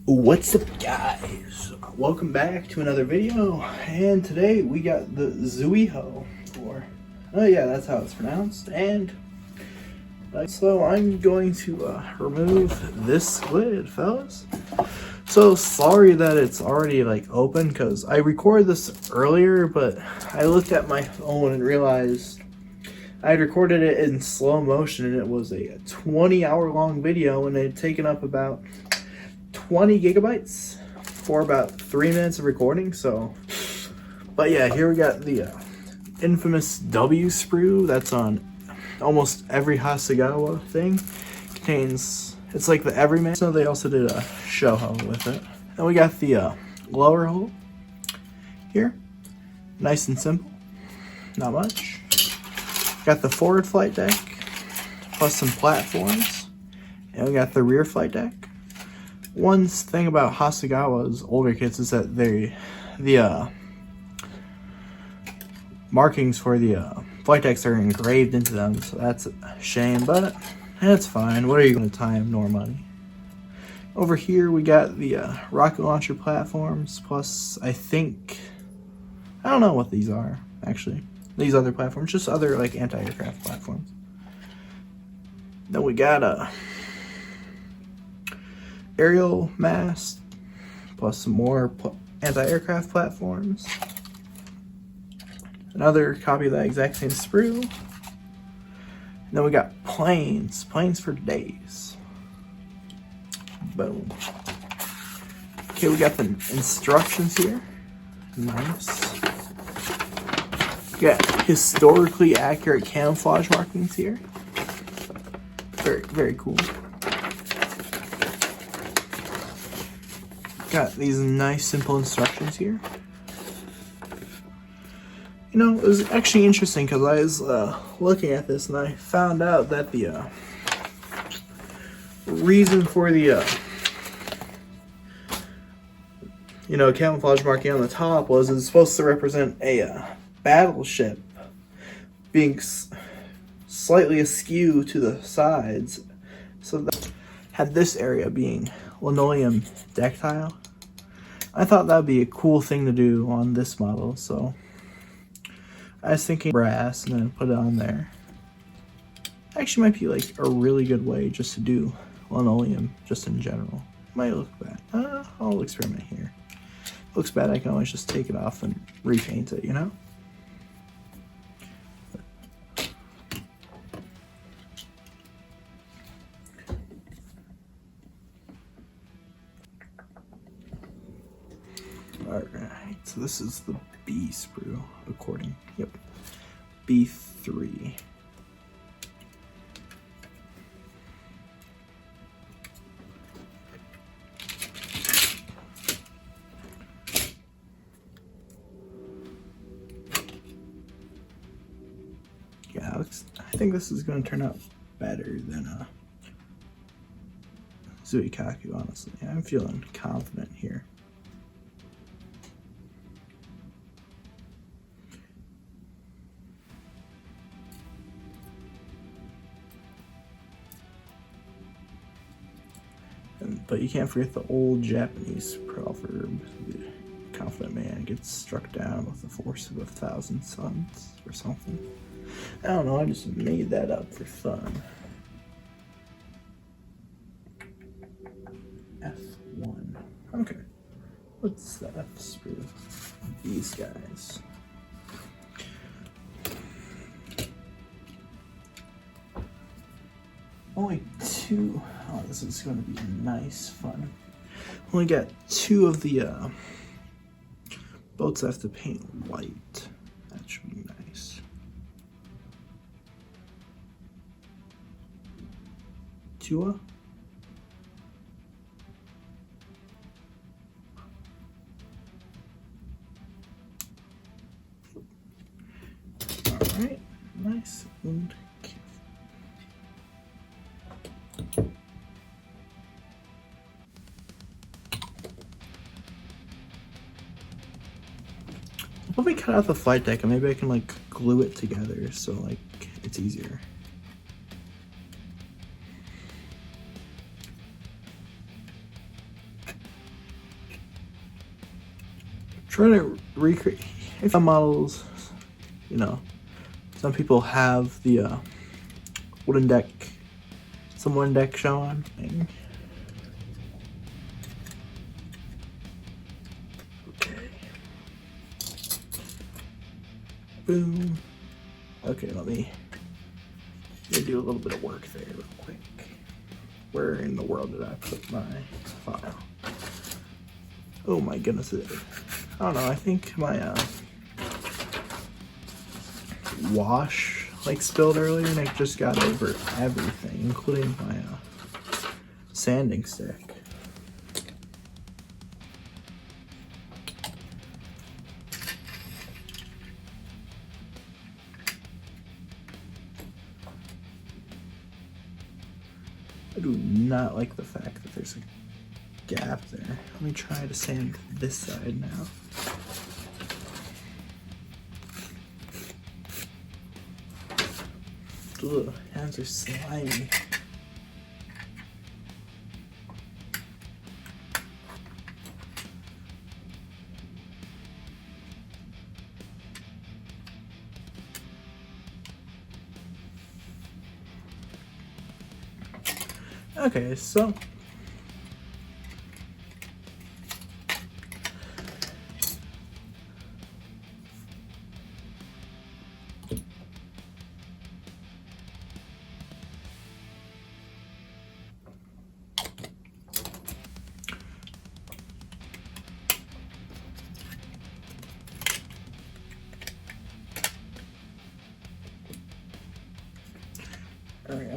What's up, guys? Welcome back to another video, and today we got the Zuiho, or oh yeah, that's how it's pronounced. And so I'm going to remove this lid, fellas. So sorry that it's already like open, because I recorded this earlier, but I looked at my phone and realized I had recorded it in slow motion, and it was a 20-hour long video, and it had taken up about 20 gigabytes for about 3 minutes of recording. So, but yeah, here we got the infamous W sprue that's on almost every Hasegawa thing. Contains, it's like the everyman. So they also did a Shoho with it. Then we got the lower hole here, nice and simple, not much. Got the forward flight deck plus some platforms, and we got the rear flight deck. One thing about Hasegawa's older kits is that the markings for the flight decks are engraved into them, so that's a shame, but that's fine. What are you going to time nor money? Over here we got the rocket launcher platforms, plus I don't know what these are, actually. These other platforms, just other like anti-aircraft platforms. Then we got a aerial mast, plus some more anti-aircraft platforms. Another copy of that exact same sprue. And then we got planes for days. Boom. Okay, we got the instructions here. Nice. We got historically accurate camouflage markings here. Very, very cool. Got these nice simple instructions here. You know, it was actually interesting because I was looking at this and I found out that the reason for the camouflage marking on the top was it's supposed to represent a battleship being slightly askew to the sides, so that had this area being linoleum deck tile. I thought that would be a cool thing to do on this model, so I was thinking brass and then put it on there. Actually might be like a really good way just to do linoleum just in general. Might look bad. I'll experiment here. Looks bad, I can always just take it off and repaint it, you know? Alright, so this is the B sprue, according, yep, B3. Yeah, I think this is going to turn out better than Zuiho, honestly. I'm feeling confident here. But you can't forget the old Japanese proverb, the confident man gets struck down with the force of 1,000 suns, or something. I don't know, I just made that up for fun. F1. Okay. What's the F sprue? These guys. Only two. Oh, this is going to be nice fun. Only got two of the boats I have to paint white. That should be nice. Tua? Alright, nice and careful. Let me cut out the flight deck and maybe I can like glue it together so like it's easier. trying to recreate some models. You know, some people have the wooden deck showing. Okay. Boom. Okay, let me do a little bit of work there real quick. Where in the world did I put my file? Oh my goodness. I don't know, I think my wash spilled earlier and it just got over everything, including my sanding stick. I do not like the fact that there's a gap there. Let me try to sand this side now. Ugh, hands are slimy. Okay, so alright,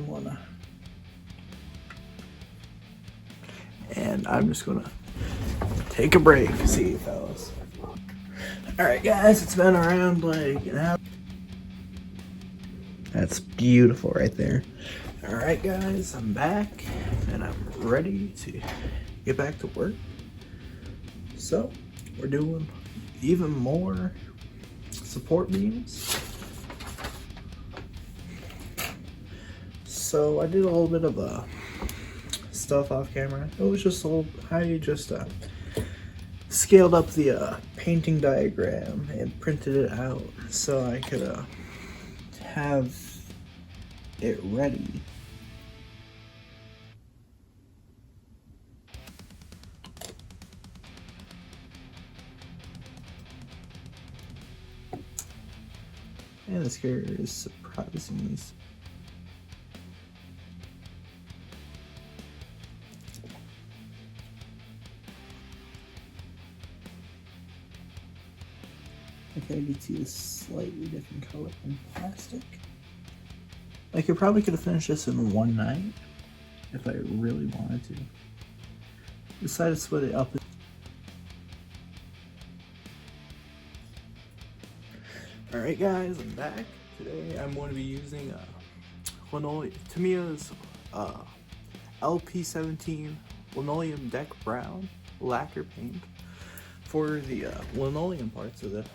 I'm just gonna take a break. See you fellas. Alright guys, it's been around like an hour. That's beautiful right there. Alright guys, I'm back and I'm ready to get back to work. So we're doing even more support beams. So I did a little bit of stuff off camera. It was just a little, I just scaled up the painting diagram and printed it out so I could have it ready. And this character is surprisingly. Okay, you can see a slightly different color in plastic. I probably could have finished this in one night if I really wanted to. Decided to split it up. Alright guys, I'm back. Today I'm going to be using Tamiya's LP17 Linoleum Deck Brown lacquer paint for the linoleum parts of the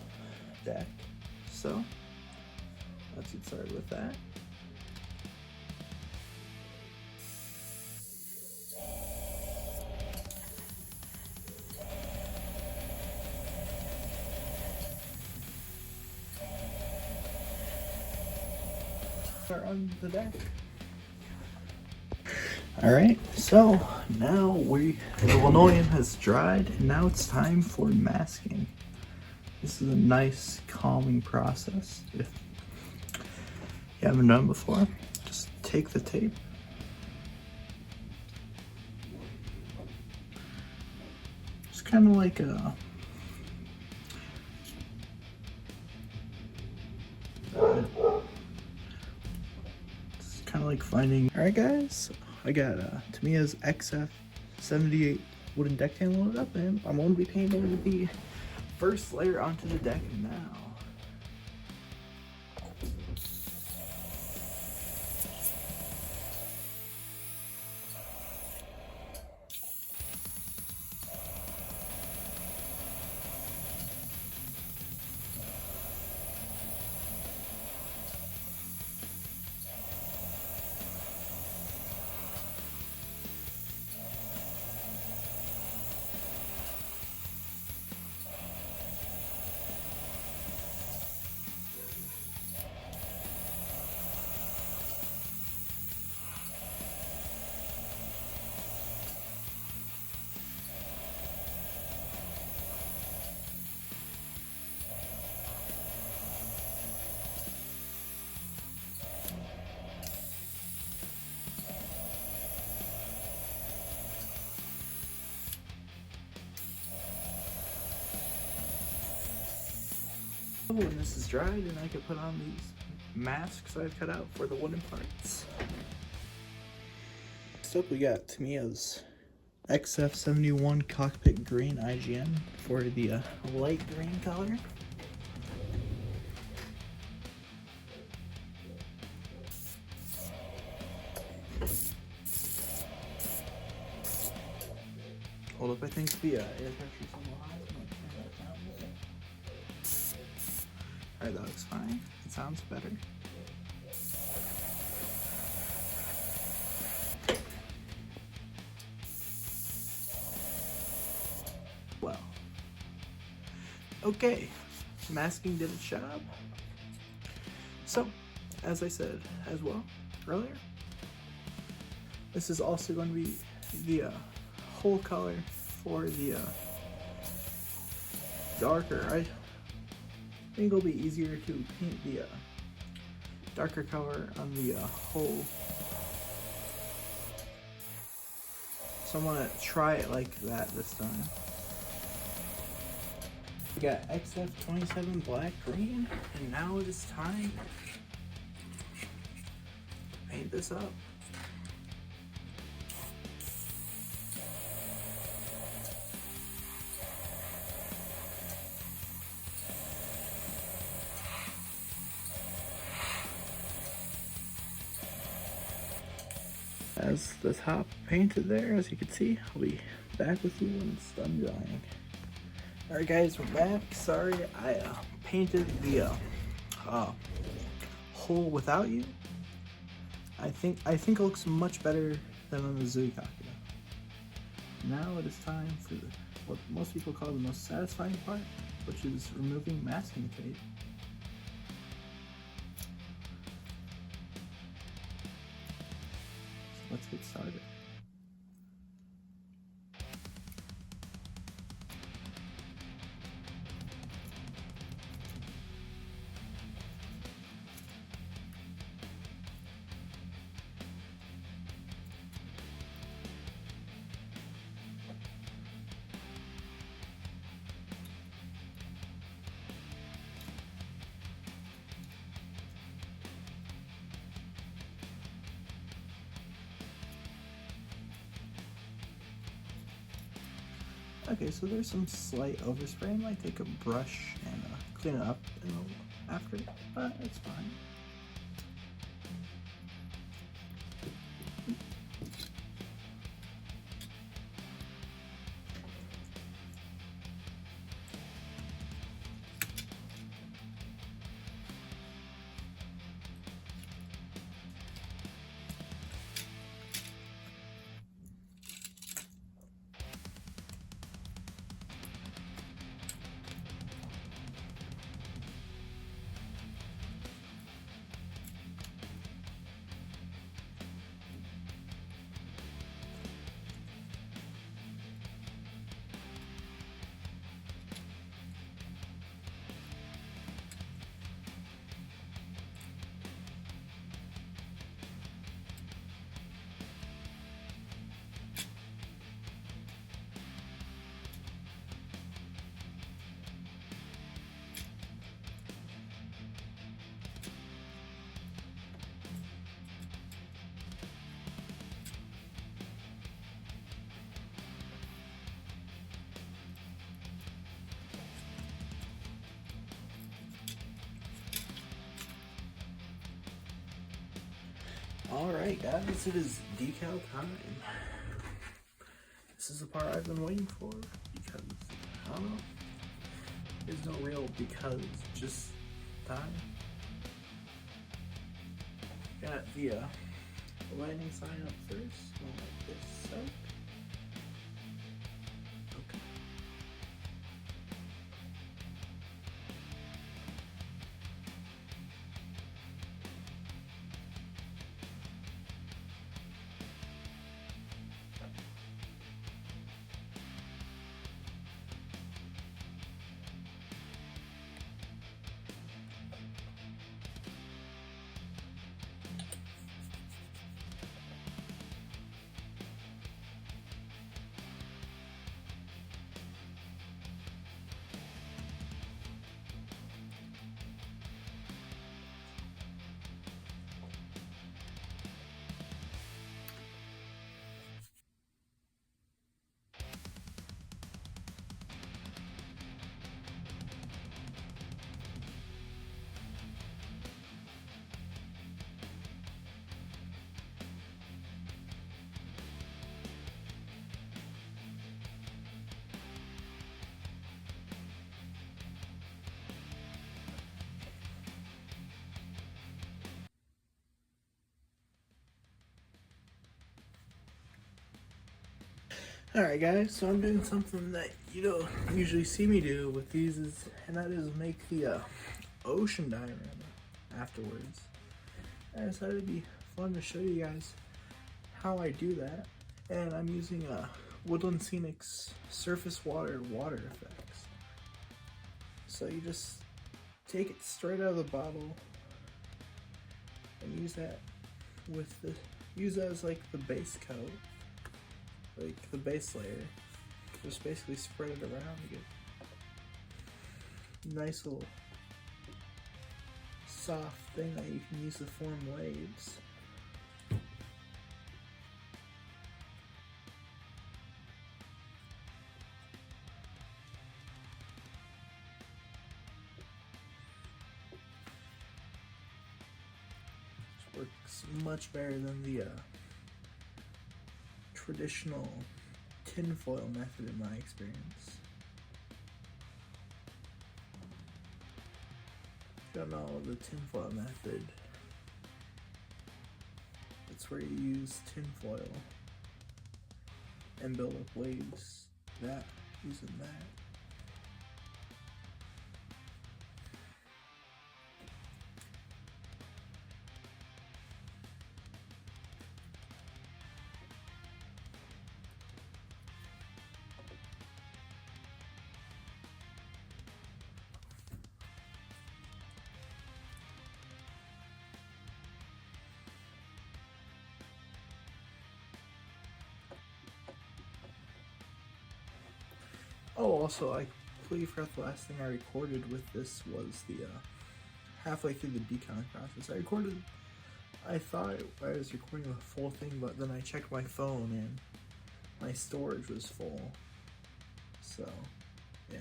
deck. So let's get started with that. On the deck. Alright, so now the linoleum has dried and now it's time for masking. This is a nice calming process. If you haven't done before, just take the tape, just kind of like a finding. Alright guys, I got Tamiya's XF78 wooden deck tan loaded up and I'm going to be painting the first layer onto the deck now. When this is dried, and I can put on these masks I've cut out for the wooden parts. Next up, we got Tamiya's XF71 Cockpit Green IGN for the light green color. Hold up, I think the air pressure's a little high. Alright, that looks fine. It sounds better. Well. Okay. Masking did its job. So, as I said as well earlier, this is also going to be the whole color for the darker. I think it'll be easier to paint the darker color on the whole. So I'm gonna try it like that this time. We got XF27 black green, and now it is time to paint this up. As the top painted there, as you can see, I'll be back with you when it's done drying. Alright guys, we're back. Sorry, I painted the hole without you. I think it looks much better than on the Zuiho. Now it is time for what most people call the most satisfying part, which is removing masking tape. Let's get started. Okay, so there's some slight overspray. I might take a brush and clean it up after, but it's fine. Alright guys, it is decal time. This is the part I've been waiting for because, I don't know, there's no real because, just time. Got the lighting sign up first, like this, so. Okay. Alright guys, so I'm doing something that you don't usually see me do with these, and that is make the ocean diorama afterwards. I decided it'd be fun to show you guys how I do that. And I'm using Woodland Scenic's surface water effects. So you just take it straight out of the bottle and use that as like the base coat. Like the base layer, just basically spread it around to get a nice little soft thing that you can use to form waves. This works much better than the traditional tinfoil method in my experience. If you don't know the tinfoil method, it's where you use tinfoil and build up waves using that. Oh, also, I completely forgot the last thing I recorded with this was the halfway through the decon process. I thought I was recording the full thing, but then I checked my phone and my storage was full. So, yeah.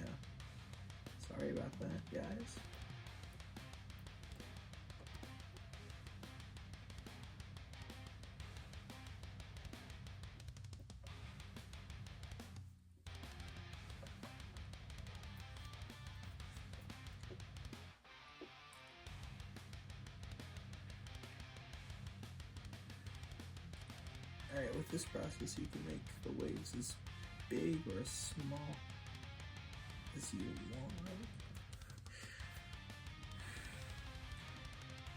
Sorry about that, guys. Alright, with this process you can make the waves as big or as small as you want.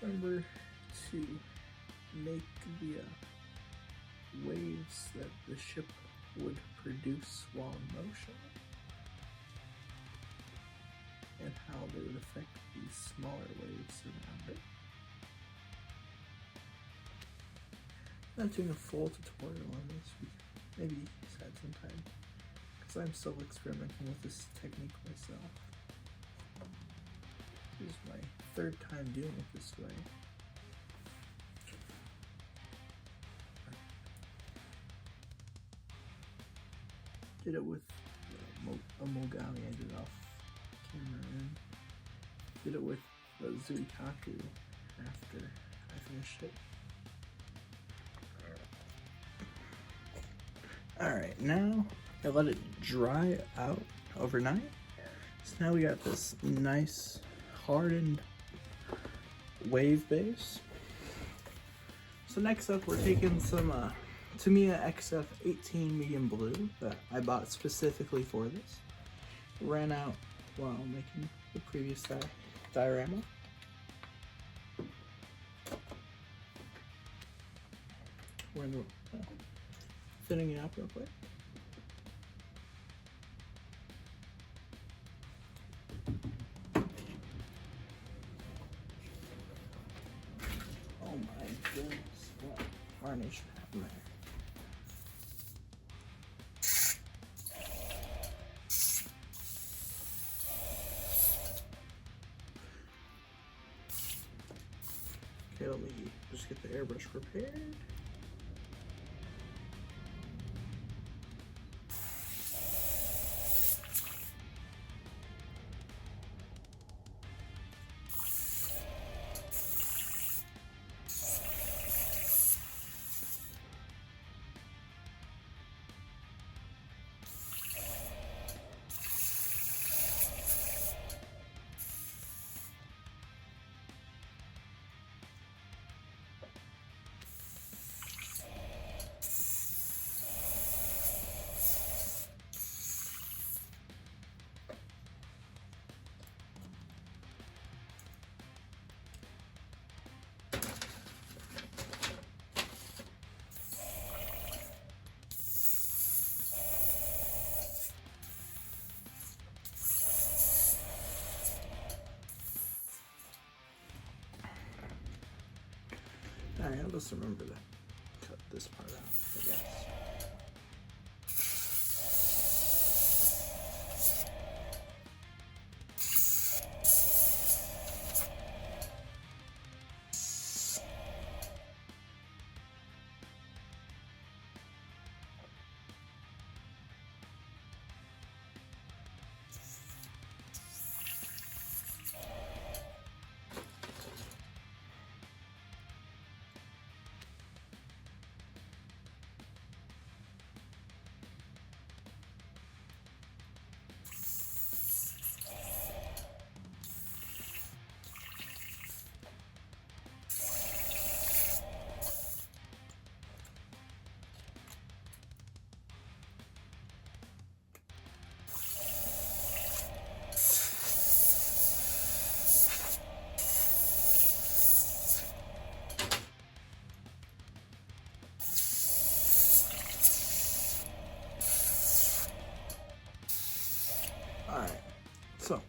Remember to make the waves that the ship would produce while in motion, and how they would affect these smaller waves around it. I'm not doing a full tutorial on this, maybe at some time, because I'm still experimenting with this technique myself. This is my third time doing it this way. Did it with a Mogami I did off camera, and did it with the Zuiho after I finished it. Alright, now I let it dry out overnight. So now we got this nice hardened wave base. So next up we're taking some Tamiya XF18 medium blue that I bought specifically for this. Ran out while making the previous diorama. We're in the thinning it up real quick. Oh my goodness, what varnish happened there? Okay, let me just get the airbrush prepared. Alright, I'll just remember to cut this part out, I guess. Alright, so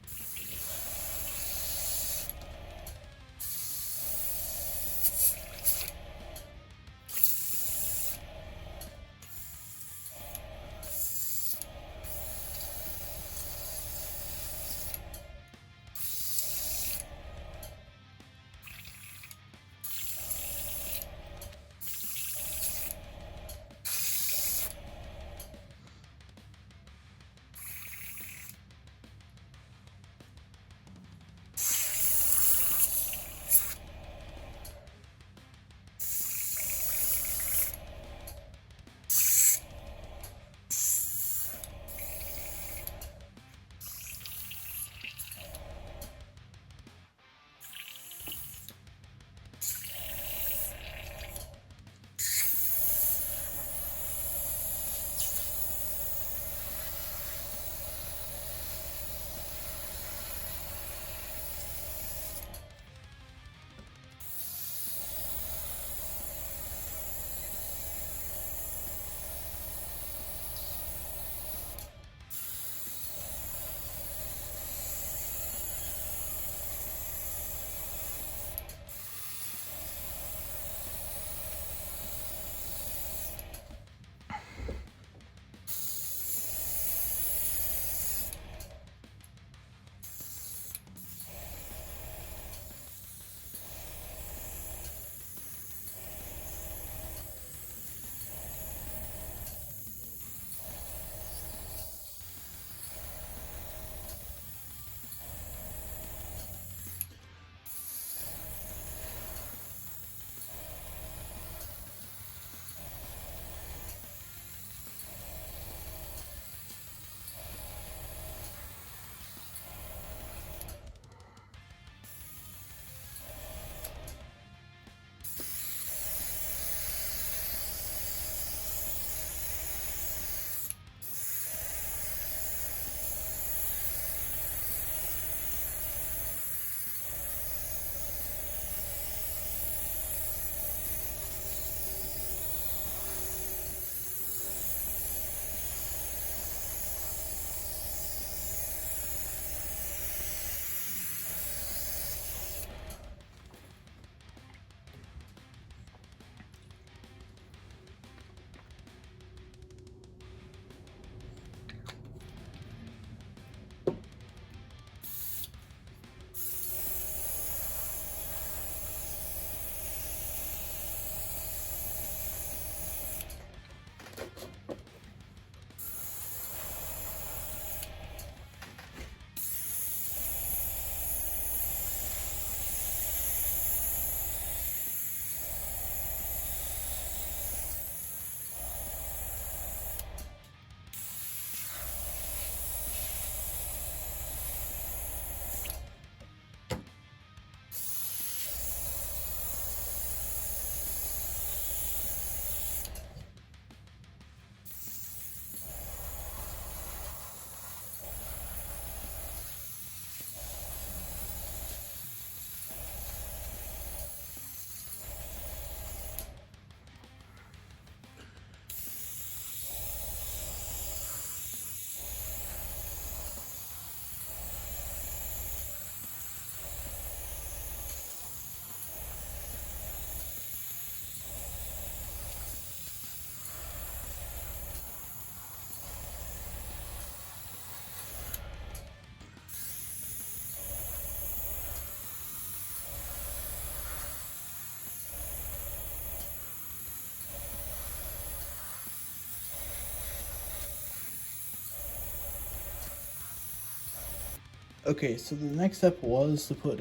Okay, so the next step was to put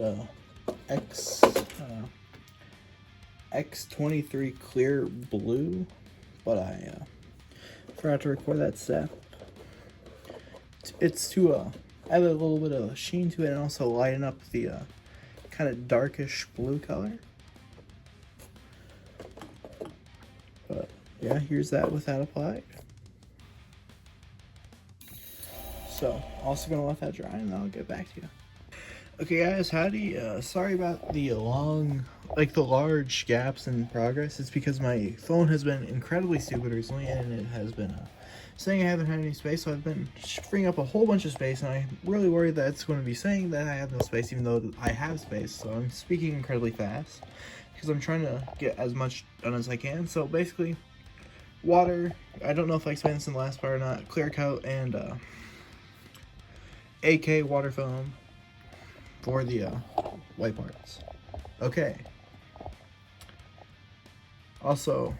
X23 clear blue, but I forgot to record that step. It's to add a little bit of sheen to it and also lighten up the kind of darkish blue color. But yeah, here's that with that applied. So, also gonna let that dry and then I'll get back to you. Okay guys, howdy. Sorry about the large gaps in progress. It's because my phone has been incredibly stupid recently and it has been saying I haven't had any space, so I've been freeing up a whole bunch of space, and I'm really worried that it's going to be saying that I have no space even though I have space. So I'm speaking incredibly fast because I'm trying to get as much done as I can. So basically, water, I don't know if I explained this in the last part or not, clear coat and AK water foam for the white parts. Okay. Also,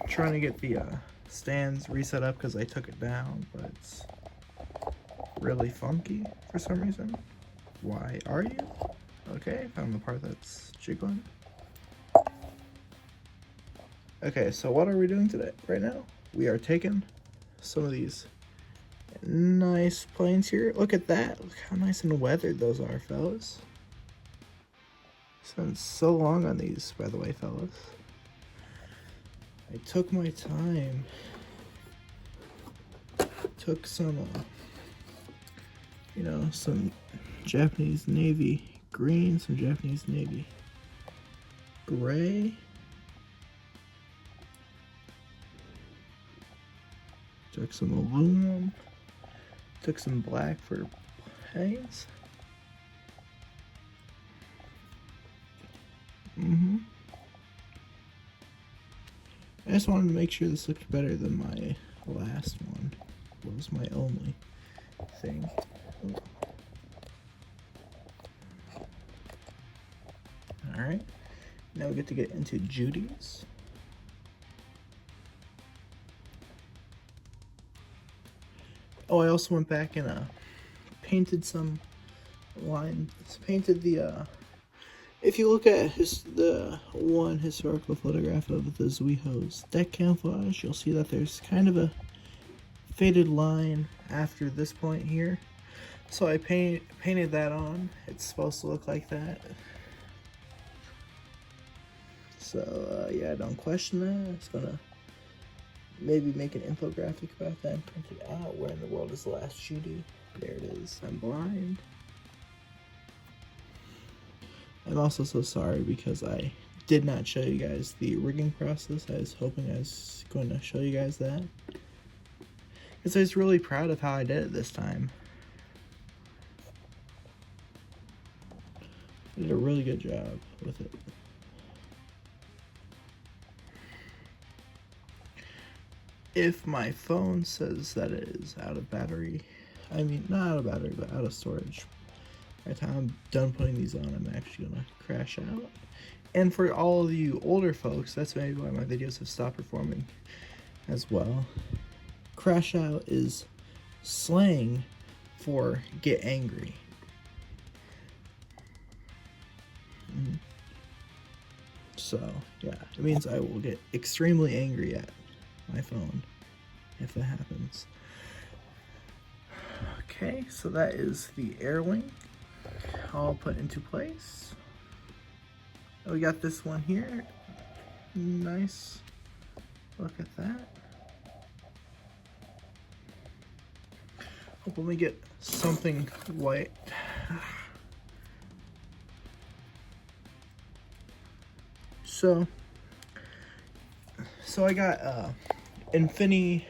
trying to get the stands reset up because I took it down, but it's really funky for some reason. Why are you? Okay, found the part that's jiggling. Okay, so what are we doing today? Right now, we are taking some of these nice planes here. Look at that. Look how nice and weathered those are, fellas. Spent so long on these, by the way, fellas. I took my time. Took some, some Japanese Navy green, some Japanese Navy gray. Took some aluminum. Took some black for paints. I just wanted to make sure this looked better than my last one. It was my only thing. Alright, now we get to get into Judy's. Oh, I also went back and painted some lines. Painted the if you look at the one historical photograph of the Zuiho's deck camouflage, you'll see that there's kind of a faded line after this point here. So I painted that on. It's supposed to look like that. So yeah, don't question that. It's gonna maybe make an infographic about that and print it out. Where in the world is the last Judy? There it is. I'm blind. I'm also so sorry because I did not show you guys the rigging process. I was hoping I was going to show you guys that, because I was really proud of how I did it this time. I did a really good job with it. If my phone says that it is out of battery, I mean, not out of battery, but out of storage, by the time I'm done putting these on, I'm actually gonna crash out. And for all of you older folks, that's maybe why my videos have stopped performing as well. Crash out is slang for get angry. So yeah, it means I will get extremely angry at my phone if that happens. Okay, so that is the air wing all put into place. We got this one here. Nice. Look at that. Hope when we get something white. So I got Infinity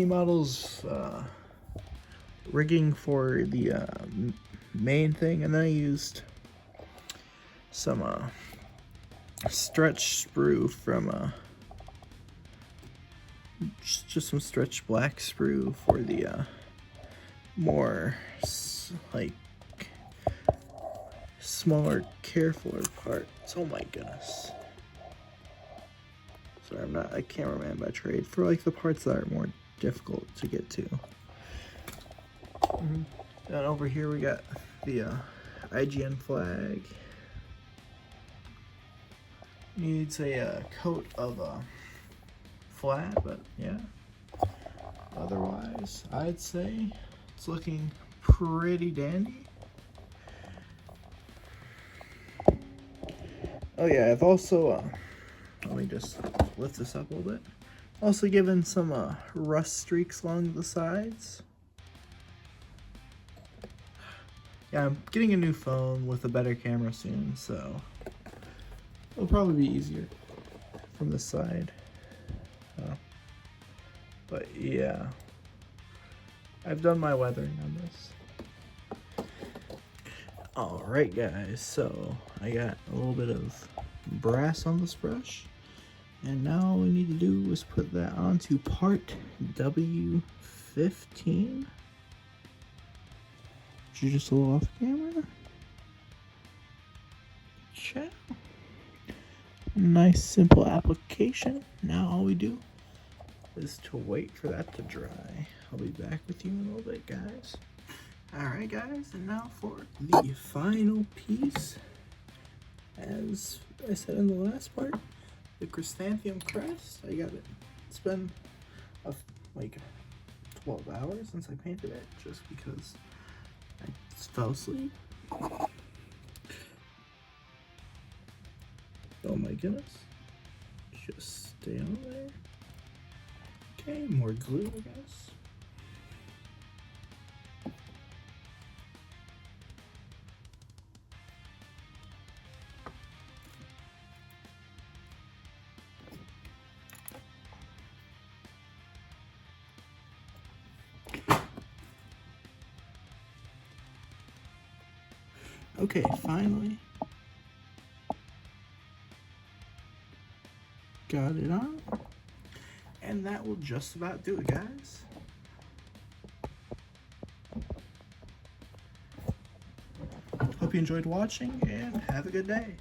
Models rigging for the main thing, and then I used some stretch sprue from just some stretch black sprue for the more like smaller, carefuler parts. Oh my goodness. Sorry, I'm not a cameraman by trade. For like the parts that are more difficult to get to. And over here we got the IGN flag. Needs a coat of flat, but yeah. Otherwise, I'd say it's looking pretty dandy. Oh yeah, I've also, let me just lift this up a little bit. Also given some rust streaks along the sides. Yeah, I'm getting a new phone with a better camera soon, so it'll probably be easier from this side. But yeah, I've done my weathering on this. Alright guys, so I got a little bit of brass on this brush, and now all we need to do is put that onto part W15. You're just a little off camera. Ciao. Nice simple application. Now all we do is to wait for that to dry. I'll be back with you in a little bit, guys. Alright guys, and now for the final piece. As I said in the last part, the chrysanthemum crest. I got it. It's been like 12 hours since I painted it, just because I just fell asleep. Oh my goodness. Just stay on there. Okay, more glue, I guess. Okay, finally got it on. And that will just about do it, guys. Hope you enjoyed watching, and have a good day.